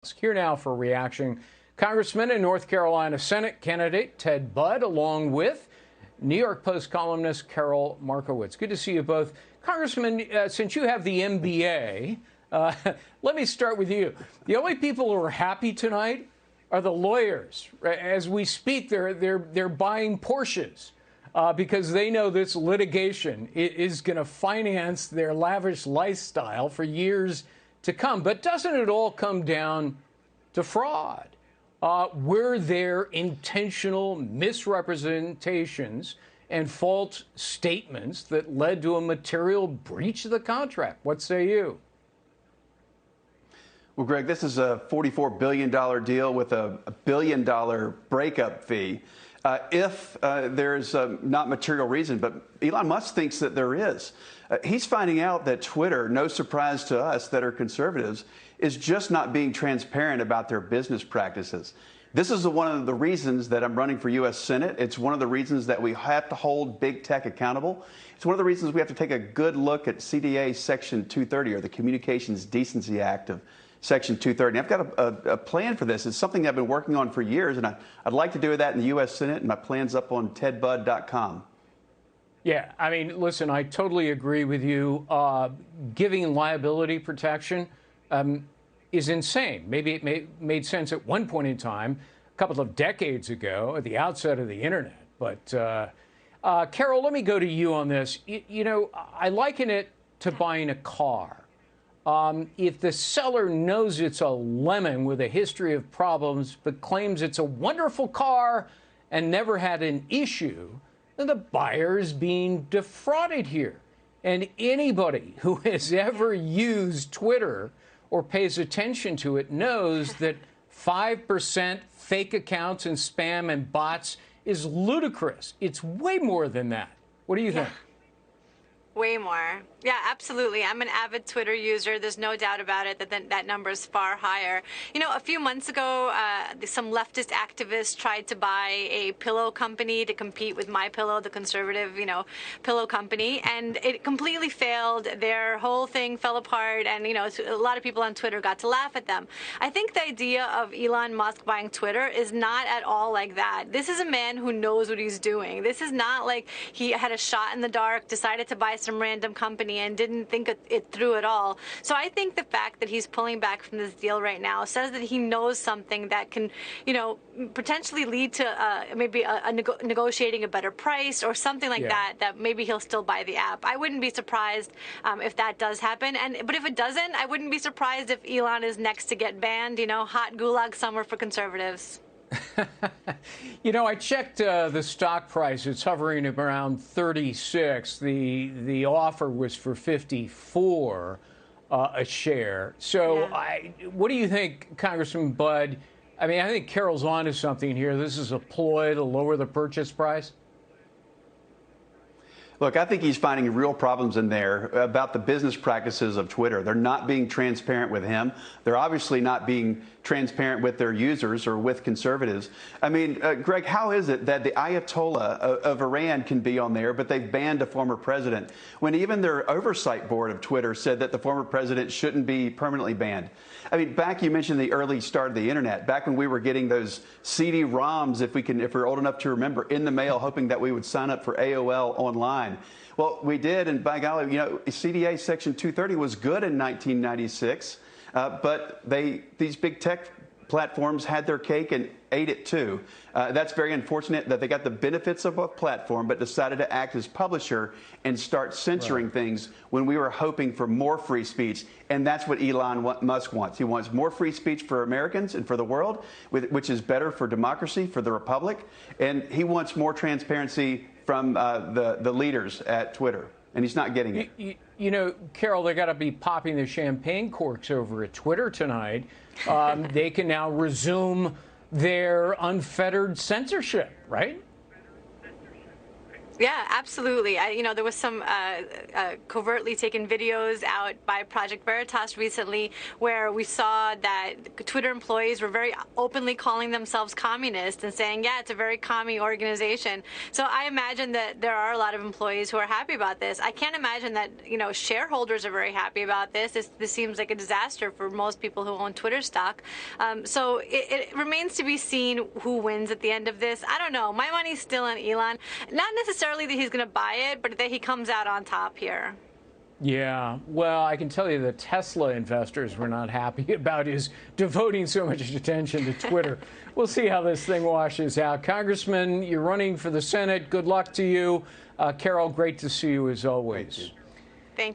Here now for a reaction, Congressman and North Carolina Senate candidate Ted Budd, along with New York Post columnist Carol Markowitz. Good to see you both. Congressman, since you have the MBA, let me start with you. The only people who are happy tonight are the lawyers. As we speak, they're buying Porsches because they know this litigation is going to finance their lavish lifestyle for years to come. But doesn't it all come down to fraud? Were there intentional misrepresentations and false statements that led to a material breach of the contract? What say you? Well, Greg, this is a $44 billion deal with a $1 billion breakup fee. If there's not material reason, but Elon Musk thinks that there is. He's finding out that Twitter, no surprise to us that are conservatives, is just not being transparent about their business practices. This is one of the reasons that I'm running for U.S. Senate. It's one of the reasons that we have to hold big tech accountable. It's one of the reasons we have to take a good look at CDA Section 230, or the Communications Decency Act of Section 230. I've got a plan for this. It's something I've been working on for years, and I'd like to do that in the U.S. Senate, and my plan's up on tedbudd.com. Yeah, I mean, listen, I totally agree with you. Giving liability protection is insane. Maybe it made sense at one point in time, a couple of decades ago, at the outset of the internet. But, Carol, let me go to you on this. You know, I liken it to buying a car. If the seller knows it's a lemon with a history of problems, but claims it's a wonderful car and never had an issue, then the buyer is being defrauded here. And anybody who has ever used Twitter or pays attention to it knows that 5% fake accounts and spam and bots is ludicrous. It's way more than that. What do you think? Way more. Yeah, absolutely. I'm an avid Twitter user. There's no doubt about it that number is far higher. You know, a few months ago, some leftist activists tried to buy a pillow company to compete with MyPillow, the conservative, pillow company, and it completely failed. Their whole thing fell apart, and, a lot of people on Twitter got to laugh at them. I think the idea of Elon Musk buying Twitter is not at all like that. This is a man who knows what he's doing. This is not like he had a shot in the dark, decided to buy some random company and didn't think it through at all. So I think the fact that he's pulling back from this deal right now says that he knows something that can, potentially lead to maybe negotiating a better price or something like that maybe he'll still buy the app. I wouldn't be surprised if that does happen. But if it doesn't, I wouldn't be surprised if Elon is next to get banned. Hot gulag summer for conservatives. I checked the stock price. It's hovering around 36. The offer was for 54 a share. So what do you think, Congressman Budd? I mean, I think Carol's onto something here. This is a ploy to lower the purchase price. Look, I think he's finding real problems in there about the business practices of Twitter. They're not being transparent with him. They're obviously not being transparent with their users or with conservatives. I mean, Greg, how is it that the Ayatollah of Iran can be on there, but they've banned a former president, when even their oversight board of Twitter said that the former president shouldn't be permanently banned? I mean, back, you mentioned the early start of the internet, back when we were getting those CD-ROMs, if we're old enough to remember, in the mail, hoping that we would sign up for AOL online. Well, we did, and by golly, CDA Section 230 was good in 1996, but these big tech platforms had their cake and ate it too. That's very unfortunate that they got the benefits of a platform but decided to act as publisher and start censoring things when we were hoping for more free speech. And that's what Elon Musk wants. He wants more free speech for Americans and for the world, which is better for democracy, for the republic. And he wants more transparency from the leaders at Twitter. And he's not getting it. Carol, they got to be popping the champagne corks over at Twitter tonight. They can now resume their unfettered censorship, right? Yeah, absolutely. There was some covertly taken videos out by Project Veritas recently where we saw that Twitter employees were very openly calling themselves communist and saying, yeah, it's a very commie organization. So I imagine that there are a lot of employees who are happy about this. I can't imagine that, shareholders are very happy about this. This seems like a disaster for most people who own Twitter stock. So it remains to be seen who wins at the end of this. I don't know. My money's still on Elon. Not necessarily that he's going to buy it, but that he comes out on top here. Yeah, well, I can tell you the Tesla investors were not happy about his devoting so much attention to Twitter. We'll see how this thing washes out. Congressman, you're running for the Senate. Good luck to you. Carol, great to see you as always.